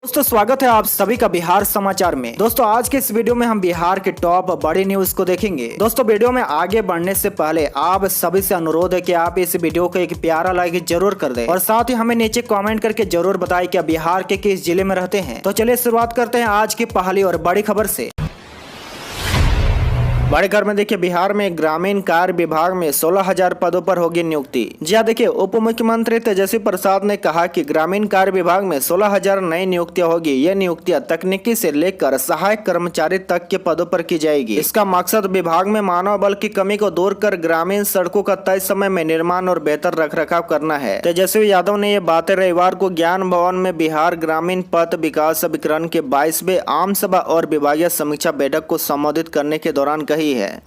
दोस्तों स्वागत है आप सभी का बिहार समाचार में। दोस्तों आज के इस वीडियो में हम बिहार के टॉप बड़ी न्यूज को देखेंगे। दोस्तों वीडियो में आगे बढ़ने से पहले आप सभी से अनुरोध है कि आप इस वीडियो को एक प्यारा लाइक जरूर कर दें और साथ ही हमें नीचे कमेंट करके जरूर बताएं कि आप बिहार के किस जिले में रहते हैं। तो चलिए शुरुआत करते हैं आज की पहली और बड़ी खबर से। बड़े खबर में देखिए, बिहार में ग्रामीण कार्य विभाग में 16,000 पदों पर होगी नियुक्ति। जी हाँ, देखिए उप मुख्यमंत्री तेजस्वी प्रसाद ने कहा कि ग्रामीण कार्य विभाग में 16,000 नई नियुक्तियां होगी। ये नियुक्तियां तकनीकी से लेकर सहायक कर्मचारी तक के पदों पर की जाएगी। इसका मकसद विभाग में मानव बल की कमी को दूर कर ग्रामीण सड़कों का तय समय में निर्माण और बेहतर रखरखाव करना है। तेजस्वी यादव ने ये बातें रविवार को ज्ञान भवन में बिहार ग्रामीण पथ विकास अभिकरण के 22वें आम सभा और विभागीय समीक्षा बैठक को संबोधित करने के दौरान है।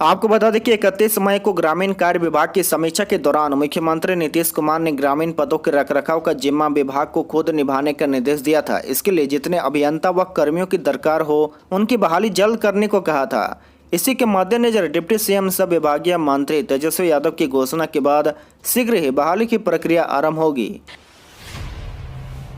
आपको बता दें कि 31 मई को ग्रामीण कार्य विभाग की समीक्षा के दौरान मुख्यमंत्री नीतीश कुमार ने ग्रामीण पदों के रखरखाव का जिम्मा विभाग को खुद निभाने का निर्देश दिया था। इसके लिए जितने अभियंता व कर्मियों की दरकार हो उनकी बहाली जल्द करने को कहा था। इसी के मद्देनजर डिप्टी सीएम सब विभागीय मंत्री तेजस्वी यादव की घोषणा के बाद शीघ्र ही बहाली की प्रक्रिया आरंभ होगी।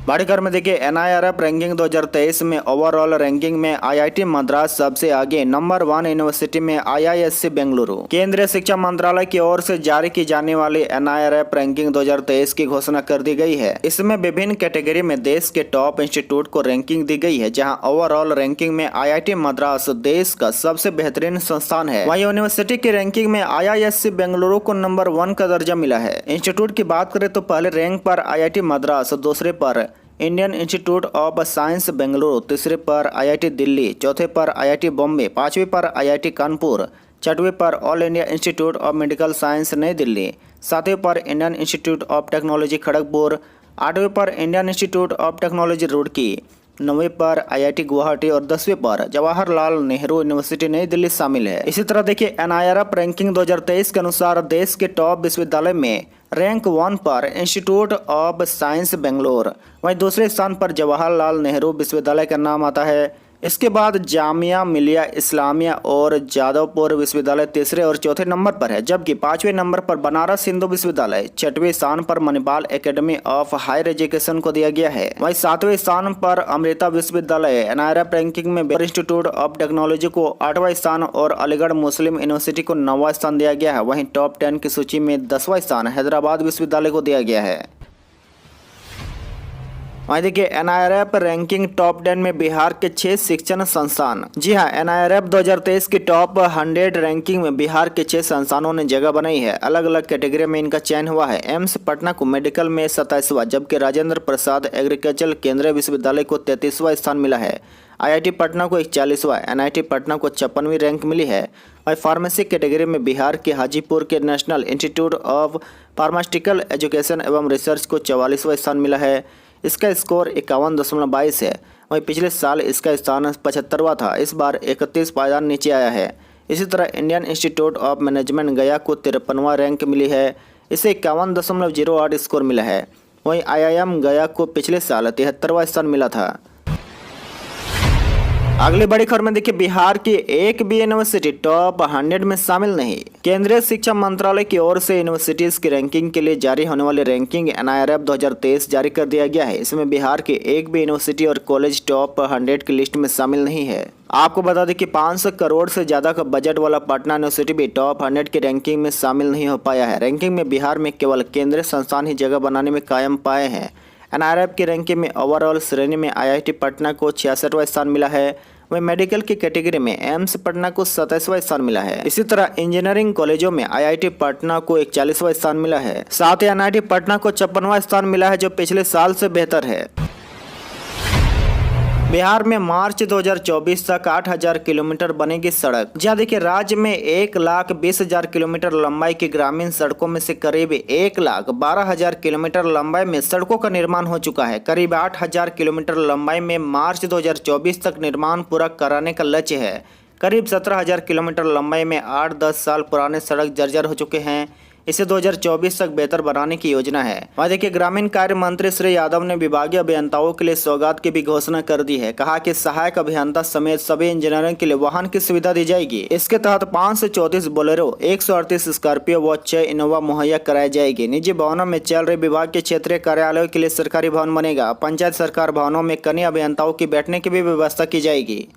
बड़ी खबर में देखिए, NIRF रैंकिंग 2023 में ओवरऑल रैंकिंग में IIT मद्रास सबसे आगे, नंबर 1 यूनिवर्सिटी में IISc बेंगलुरु। केंद्रीय शिक्षा मंत्रालय की ओर से जारी की जाने वाली NIRF रैंकिंग 2023 की घोषणा कर दी गई है। इसमें विभिन्न कैटेगरी में देश के टॉप इंस्टीट्यूट को रैंकिंग दी गई है, जहां ओवरऑल रैंकिंग में IIT मद्रास देश का सबसे बेहतरीन संस्थान है। वहीं यूनिवर्सिटी की रैंकिंग में IISc बेंगलुरु को नंबर 1 का दर्जा मिला है। इंस्टीट्यूट की बात करें तो पहले रैंक पर IIT मद्रास, दूसरे पर Indian Institute of science Bengaluru, तीसरे पर IIT दिल्ली, चौथे पर IIT बॉम्बे, पांचवें पर IIT कानपुर, छठवें पर All India Institute of Medical Science New Delhi, सातवें पर Indian Institute of Technology Kharagpur, आठवें पर Indian Institute of Technology Roorkee, 9वें पर IIT गुवाहाटी और 10वें पर जवाहरलाल नेहरू यूनिवर्सिटी नई दिल्ली शामिल है। इसी तरह देखिए, NIRF रैंकिंग 2023 के अनुसार देश के टॉप विश्वविद्यालय में रैंक 1 पर इंस्टीट्यूट ऑफ साइंस बेंगलोर, वहीं दूसरे स्थान पर जवाहरलाल नेहरू विश्वविद्यालय का नाम आता है। इसके बाद जामिया मिलिया इस्लामिया और जादवपुर विश्वविद्यालय तीसरे और चौथे नंबर पर है, जबकि 5वें नंबर पर बनारस हिंदू विश्वविद्यालय, 6वें स्थान पर Manipal Academy of Higher Education को दिया गया है। वहीं 7वें स्थान पर अमृता विश्वविद्यालय। NIRF रैंकिंग में बिहार इंस्टीट्यूट ऑफ टेक्नोलॉजी को 8वां स्थान और अलीगढ़ मुस्लिम यूनिवर्सिटी को 9वां स्थान दिया गया है। वहीं टॉप 10 की सूची में 10वां स्थान हैदराबाद विश्वविद्यालय को दिया गया है। वहीं देखिए, NIRF रैंकिंग टॉप 10 में बिहार के 6 शिक्षण संस्थान। जी हाँ, NIRF 2023 की टॉप 100 रैंकिंग में बिहार के 6 संस्थानों ने जगह बनाई है। अलग अलग कैटेगरी में इनका चयन हुआ है। एम्स पटना को मेडिकल में 27वां, जबकि राजेंद्र प्रसाद एग्रीकल्चर केंद्रीय विश्वविद्यालय को 33वां स्थान मिला है। IIT पटना को 41वां, NIT पटना को 56वीं रैंक मिली है। और फार्मेसी कैटेगरी में बिहार के हाजीपुर के national institute of pharmaceutical education एवं रिसर्च को 44वां स्थान मिला है। इसका स्कोर 51.22 है। वहीं पिछले साल इसका स्थान 75वां था। इस बार 31 पायदान नीचे आया है। इसी तरह इंडियन इंस्टीट्यूट ऑफ मैनेजमेंट गया को 53वां रैंक मिली है। इसे 51.08 स्कोर मिला है। वहीं IIM गया को पिछले साल 73वां स्थान मिला था। अगली बड़ी खबर में देखिए, बिहार की एक भी यूनिवर्सिटी टॉप 100 में शामिल नहीं। केंद्रीय शिक्षा मंत्रालय की ओर से यूनिवर्सिटीज की रैंकिंग के लिए जारी होने वाली रैंकिंग NIRF 2023 जारी कर दिया गया है। इसमें बिहार की एक भी यूनिवर्सिटी और कॉलेज टॉप 100 की लिस्ट में शामिल नहीं है। आपको बता दें कि 500 करोड़ से ज्यादा का बजट वाला पटना यूनिवर्सिटी भी टॉप 100 की रैंकिंग में शामिल नहीं हो पाया है। रैंकिंग में बिहार में केवल केंद्रीय संस्थान ही जगह बनाने में कायम पाए हैं। NIRF की रैंकिंग में ओवरऑल श्रेणी में IIT पटना को 66वां स्थान मिला है। वहीं मेडिकल की कैटेगरी में एम्स पटना को 27वां स्थान मिला है। इसी तरह इंजीनियरिंग कॉलेजों में IIT पटना को 41वां स्थान मिला है। साथ ही NIT पटना को 56वां स्थान मिला है, जो पिछले साल से बेहतर है। बिहार में मार्च 2024 तक 8,000 किलोमीटर बनेगी सड़क। जहाँ देखिए, राज्य में 1,20,000 किलोमीटर लंबाई की ग्रामीण सड़कों में से करीब 1,12,000 किलोमीटर लंबाई में सड़कों का निर्माण हो चुका है। करीब 8,000 किलोमीटर लंबाई में मार्च 2024 तक निर्माण पूरा कराने का लक्ष्य है। करीब 17,000 किलोमीटर लंबाई में 8-10 साल पुराने सड़क जर्जर हो चुके हैं। इसे 2024 तक बेहतर बनाने की योजना है। वहाँ देखिए ग्रामीण कार्य मंत्री श्री यादव ने विभागीय अभियंताओं के लिए सौगात की भी घोषणा कर दी है। कहा कि सहायक अभियंता समेत सभी इंजीनियरों के लिए वाहन की सुविधा दी जाएगी। इसके तहत 534 बोलेरो, 138 स्कॉर्पियो व 6 इनोवा मुहैया कराई जाएगी। निजी भवनों में चल रहे विभाग के क्षेत्रीय कार्यालयों के लिए सरकारी भवन बनेगा। पंचायत सरकार भवनों में कनीय अभियंताओं की बैठने की भी व्यवस्था की जाएगी।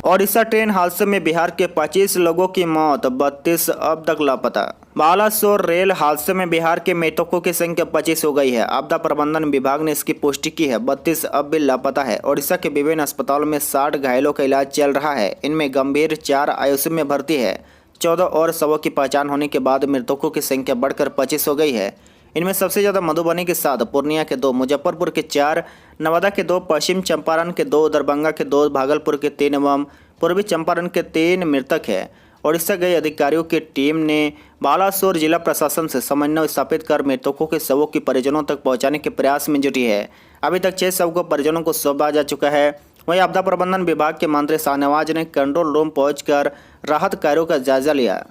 ओडिशा ट्रेन हादसे में बिहार के 25 लोगों की मौत, 32 अब तक लापता। बालासोर रेल हादसे में बिहार के मृतकों की संख्या 25 हो गई है। आपदा प्रबंधन विभाग ने इसकी पुष्टि की है। 32 अब भी लापता है। ओडिशा के विभिन्न अस्पतालों में 60 घायलों का इलाज चल रहा है। इनमें गंभीर 4 आईसीयू में भर्ती है। 14 और शवों की पहचान होने के बाद मृतकों की संख्या बढ़कर 25 हो गई है। इनमें सबसे ज़्यादा मधुबनी के 7, पूर्णिया के 2, मुजफ्फरपुर के 4, नवादा के 2, पश्चिम चंपारण के 2, दरभंगा के 2, भागलपुर के 3 एवं पूर्वी चंपारण के 3 मृतक है। ओडिशा गए अधिकारियों की टीम ने बालासोर जिला प्रशासन से समन्वय स्थापित कर मृतकों के शवों की परिजनों तक पहुंचाने के प्रयास में जुटी है। अभी तक 6 शव को परिजनों को सौंपा जा चुका है। वहीं आपदा प्रबंधन विभाग के मंत्री शाहनवाज ने कंट्रोल रूम पहुंचकर राहत कार्यों का जायजा लिया।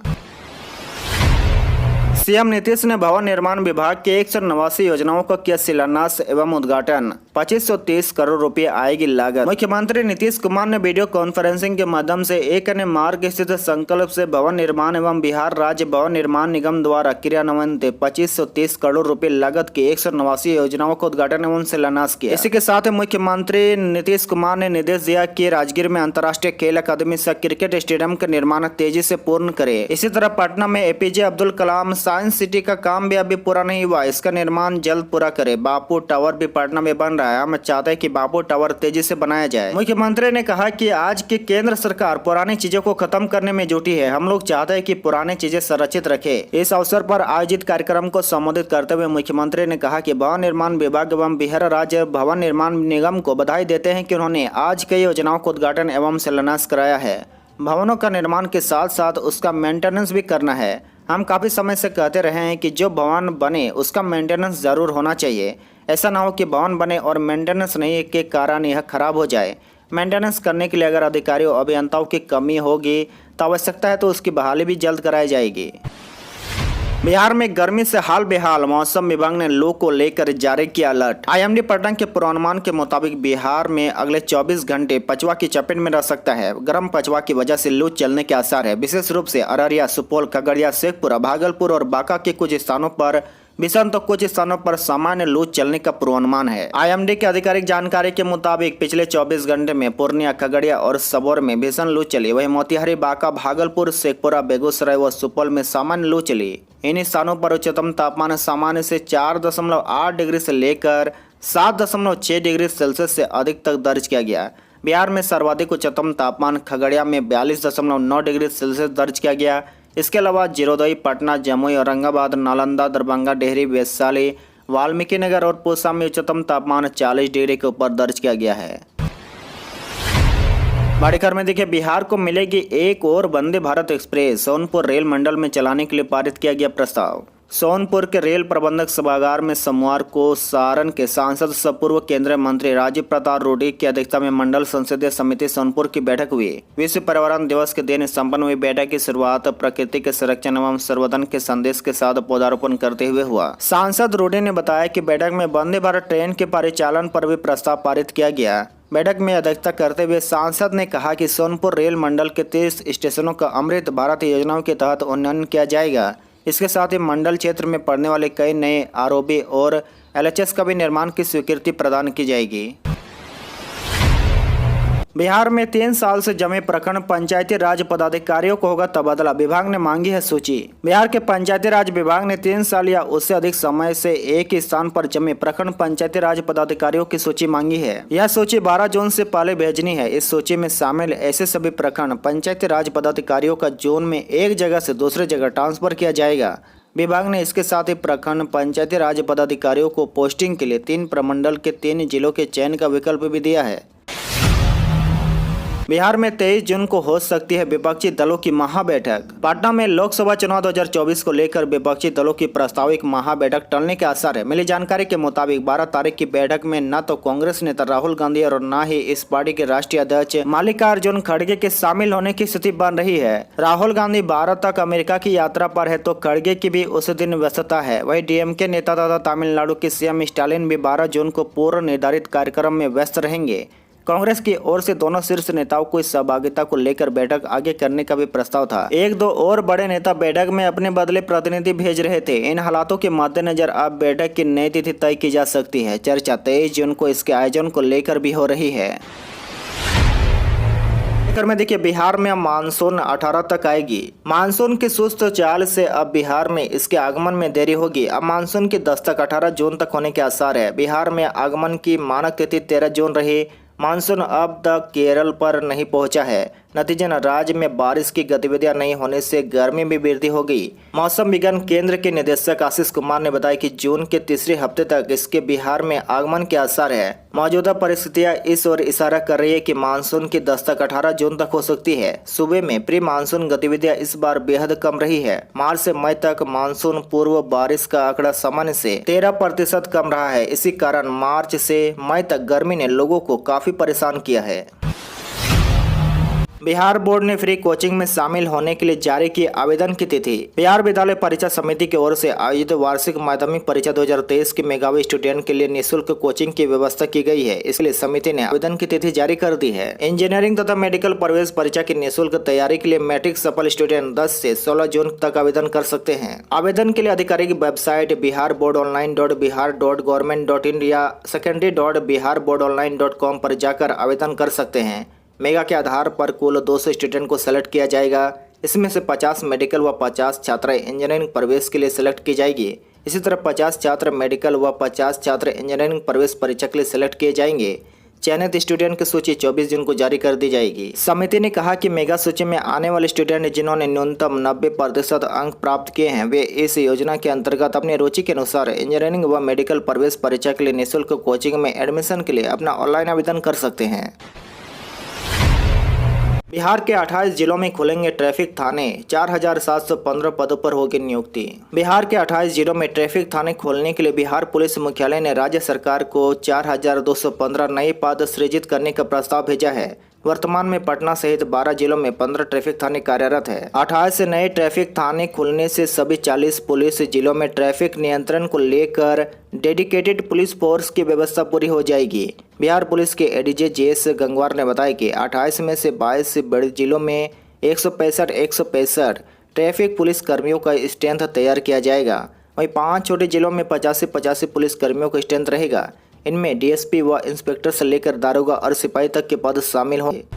सीएम नीतीश ने भवन निर्माण विभाग के 189 योजनाओं का किया शिलान्यास एवं उद्घाटन। 2530 करोड़ रुपए आएगी लागत। मुख्यमंत्री नीतीश कुमार ने वीडियो कॉन्फ्रेंसिंग के माध्यम से एक अन्य मार्ग स्थित संकल्प से भवन निर्माण एवं बिहार राज्य भवन निर्माण निगम द्वारा क्रियान्वयन 2530 करोड़ रुपए लागत की 189 योजनाओं का उद्घाटन एवं शिलान्यास किया। इसी के साथ मुख्यमंत्री नीतीश कुमार ने निर्देश दिया कि राजगीर में अंतर्राष्ट्रीय खेल अकादमी सह क्रिकेट स्टेडियम का निर्माण तेजी से पूर्ण करे। इसी तरह पटना में APJ Abdul Kalam science city का काम भी अभी पूरा नहीं हुआ, इसका निर्माण जल्द पूरा करे। बापू टावर भी पटना में बन रहा है। हम चाहते हैं कि बापू टावर तेजी से बनाया जाए। मुख्यमंत्री ने कहा कि आज की केंद्र सरकार पुरानी चीजों को खत्म करने में जुटी है। हम लोग चाहते हैं कि पुरानी चीजें संरक्षित रखे। इस अवसर पर आयोजित कार्यक्रम को संबोधित करते हुए मुख्यमंत्री ने कहा कि भवन निर्माण विभाग एवं बिहार राज्य भवन निर्माण निगम को बधाई देते हैं कि उन्होंने आज कई योजनाओं का उद्घाटन एवं शिलान्यास कराया है। भवनों का निर्माण के साथ साथ उसका मेंटेनेंस भी करना है। हम काफ़ी समय से कहते रहे हैं कि जो भवन बने उसका मेंटेनेंस ज़रूर होना चाहिए। ऐसा ना हो कि भवन बने और मेंटेनेंस नहीं के कारण यह खराब हो जाए। मेंटेनेंस करने के लिए अगर अधिकारियों अभियंताओं की कमी होगी तो आवश्यकता है तो उसकी बहाली भी जल्द कराई जाएगी। बिहार में गर्मी से हाल बेहाल, मौसम विभाग ने लू को लेकर जारी किया अलर्ट। आईएमडी पटना के पूर्वानुमान के मुताबिक बिहार में अगले 24 घंटे पछुआ की चपेट में रह सकता है। गर्म पछुआ की वजह से लू चलने के आसार है। विशेष रूप से अररिया, सुपौल, खगड़िया, शेखपुरा, भागलपुर और बांका के कुछ स्थानों पर भीषण तो कुछ स्थानों पर सामान्य लू चलने का पूर्वानुमान है। आईएमडी की आधिकारिक जानकारी के मुताबिक पिछले 24 घंटे में पूर्णिया, खगड़िया और सबौर में भीषण लू चली। वहीं मोतिहारी, बांका, भागलपुर, शेखपुरा, बेगूसराय व सुपौल में सामान्य लू चली। इन स्थानों पर उच्चतम तापमान सामान्य से 4.8 डिग्री से लेकर 7.6 डिग्री सेल्सियस से अधिक तक दर्ज किया गया। बिहार में सर्वाधिक उच्चतम तापमान खगड़िया में 42.9 डिग्री सेल्सियस दर्ज किया गया। इसके अलावा जिरोदई, पटना, जमुई, औरंगाबाद, नालंदा, दरभंगा, डेहरी, वैशाली, वाल्मीकि नगर और पूसा में उच्चतम तापमान 40 डिग्री के ऊपर दर्ज किया गया है। बड़ी खबर में देखिए, बिहार को मिलेगी एक और वंदे भारत एक्सप्रेस। सोनपुर रेल मंडल में चलाने के लिए पारित किया गया प्रस्ताव। सोनपुर के रेल प्रबंधक सभागार में सोमवार को सारण के सांसद सह पूर्व केंद्रीय मंत्री राजीव प्रताप रूडी की अध्यक्षता में मंडल संसदीय समिति सोनपुर की बैठक हुई। विश्व पर्यावरण दिवस के दिन संपन्न हुई बैठक की शुरुआत प्रकृति के संरक्षण एवं संवर्धन के संदेश के साथ पौधारोपण करते हुए हुआ। सांसद रूडी ने बताया कि बैठक में वंदे भारत ट्रेन के परिचालन पर भी प्रस्ताव पारित किया गया। बैठक में अध्यक्षता करते हुए सांसद ने कहा कि सोनपुर रेल मंडल के 30 स्टेशनों का अमृत भारत योजनाओं के तहत उन्नयन किया जाएगा। इसके साथ ही मंडल क्षेत्र में पड़ने वाले कई नए आरओबी और एलएचएस का भी निर्माण की स्वीकृति प्रदान की जाएगी। बिहार में 3 साल से जमे प्रखंड पंचायती राज पदाधिकारियों को होगा तबादला, विभाग ने मांगी है सूची। बिहार के पंचायती राज विभाग ने 3 साल या उससे अधिक समय से एक ही स्थान पर जमे प्रखंड पंचायती राज पदाधिकारियों की सूची मांगी है। यह सूची 12 जून से पहले भेजनी है। इस सूची में शामिल ऐसे सभी प्रखंड पंचायती राज पदाधिकारियों का जून में एक जगह से दूसरी जगह ट्रांसफर किया जाएगा। विभाग ने इसके साथ ही प्रखंड पंचायती राज पदाधिकारियों को पोस्टिंग के लिए 3 प्रमंडल के 3 जिलों के चयन का विकल्प भी दिया है। बिहार में 23 जून को हो सकती है विपक्षी दलों की महाबैठक। पटना में लोकसभा चुनाव 2024 को लेकर विपक्षी दलों की प्रस्तावित महाबैठक टलने के आसार है। मिली जानकारी के मुताबिक 12 तारीख की बैठक में न तो कांग्रेस नेता राहुल गांधी और न ही इस पार्टी के राष्ट्रीय अध्यक्ष मल्लिकार्जुन खड़गे के शामिल होने की स्थिति बन रही है। राहुल गांधी 12 तक अमेरिका की यात्रा पर है तो खड़गे की भी उस दिन व्यस्तता है। वही डीएमके नेता तथा तमिलनाडु के सीएम स्टालिन भी 12 जून को पूर्व निर्धारित कार्यक्रम में व्यस्त रहेंगे। कांग्रेस की ओर से दोनों शीर्ष नेताओं को इस सहभागिता को लेकर बैठक आगे करने का भी प्रस्ताव था। एक दो और बड़े नेता बैठक में अपने बदले प्रतिनिधि भेज रहे थे। इन हालातों के मद्देनजर अब बैठक की नई तिथि तय की जा सकती है। चर्चा 23 जून को इसके आयोजन को लेकर भी हो रही है। में देखिए, बिहार में अब मानसून 18 तक आएगी। मानसून की सुस्त चाल से अब बिहार में इसके आगमन में देरी होगी। अब मानसून की दस्तक 18 जून तक होने के आसार है। बिहार में आगमन की मानक तिथि 13 जून रही। मानसून अब तक केरल पर नहीं पहुंचा है। नतीजन राज्य में बारिश की गतिविधियां नहीं होने से गर्मी में वृद्धि हो गई। मौसम विज्ञान केंद्र के निदेशक आशीष कुमार ने बताया कि जून के तीसरे हफ्ते तक इसके बिहार में आगमन के आसार है। मौजूदा परिस्थितियां इस ओर इशारा कर रही है कि मानसून की दस्तक 18 जून तक हो सकती है। सूबे में प्री मानसून गतिविधियां इस बार बेहद कम रही है। मार्च से मई तक मानसून पूर्व बारिश का आंकड़ा सामान्य से 13% कम रहा है। इसी कारण मार्च से मई तक गर्मी ने लोगों को काफी परेशान किया है। बिहार बोर्ड ने फ्री कोचिंग में शामिल होने के लिए जारी की आवेदन की तिथि। बिहार विद्यालय परीक्षा समिति की ओर से आयोजित वार्षिक माध्यमिक परीक्षा 2023 के मेधावी स्टूडेंट के लिए निःशुल्क कोचिंग की व्यवस्था की गई है। इसलिए समिति ने आवेदन की तिथि जारी कर दी है। इंजीनियरिंग तथा मेडिकल प्रवेश परीक्षा की निःशुल्क तैयारी के लिए मैट्रिक सफल स्टूडेंट 10 से 16 जून तक आवेदन कर सकते हैं। आवेदन के लिए आधिकारिक वेबसाइट biharboardonline.bihar.government.in या secondary.biharboardonline.com पर जाकर आवेदन कर सकते हैं। मेगा के आधार पर कुल 200 स्टूडेंट को सेलेक्ट किया जाएगा। इसमें से 50 मेडिकल व 50 छात्रा इंजीनियरिंग प्रवेश के लिए सेलेक्ट की जाएगी। इसी तरह 50 छात्र मेडिकल व 50 छात्र इंजीनियरिंग प्रवेश परीक्षा के लिए सेलेक्ट किए जाएंगे। चयनित स्टूडेंट की सूची 24 जून को जारी कर दी जाएगी। समिति ने कहा कि मेगा सूची में आने वाले स्टूडेंट जिन्होंने न्यूनतम 90% अंक प्राप्त किए हैं वे इस योजना के अंतर्गत अपनी रुचि के अनुसार इंजीनियरिंग व मेडिकल प्रवेश परीक्षा के लिए निःशुल्क कोचिंग में एडमिशन के लिए अपना ऑनलाइन आवेदन कर सकते हैं। बिहार के 28 जिलों में खुलेंगे ट्रैफिक थाने। 4715 पदों पर होगी नियुक्ति। बिहार के 28 जिलों में ट्रैफिक थाने खोलने के लिए बिहार पुलिस मुख्यालय ने राज्य सरकार को 4215 नए पद सृजित करने का प्रस्ताव भेजा है। वर्तमान में पटना सहित 12 जिलों में 15 ट्रैफिक थाने कार्यरत है। 28 से नए ट्रैफिक थाने खुलने से सभी 40 पुलिस जिलों में ट्रैफिक नियंत्रण को लेकर डेडिकेटेड पुलिस फोर्स की व्यवस्था पूरी हो जाएगी। बिहार पुलिस के एडीजे जेएस गंगवार ने बताया कि 28 में से 22 बड़े जिलों में 165 ट्रैफिक पुलिस कर्मियों का स्ट्रेंथ तैयार किया जाएगा। वहीं 5 छोटे जिलों में 85 पुलिस कर्मियों का स्ट्रेंथ रहेगा। इनमें डीएसपी व इंस्पेक्टर से लेकर दारोगा और सिपाही तक के पद शामिल होंगे।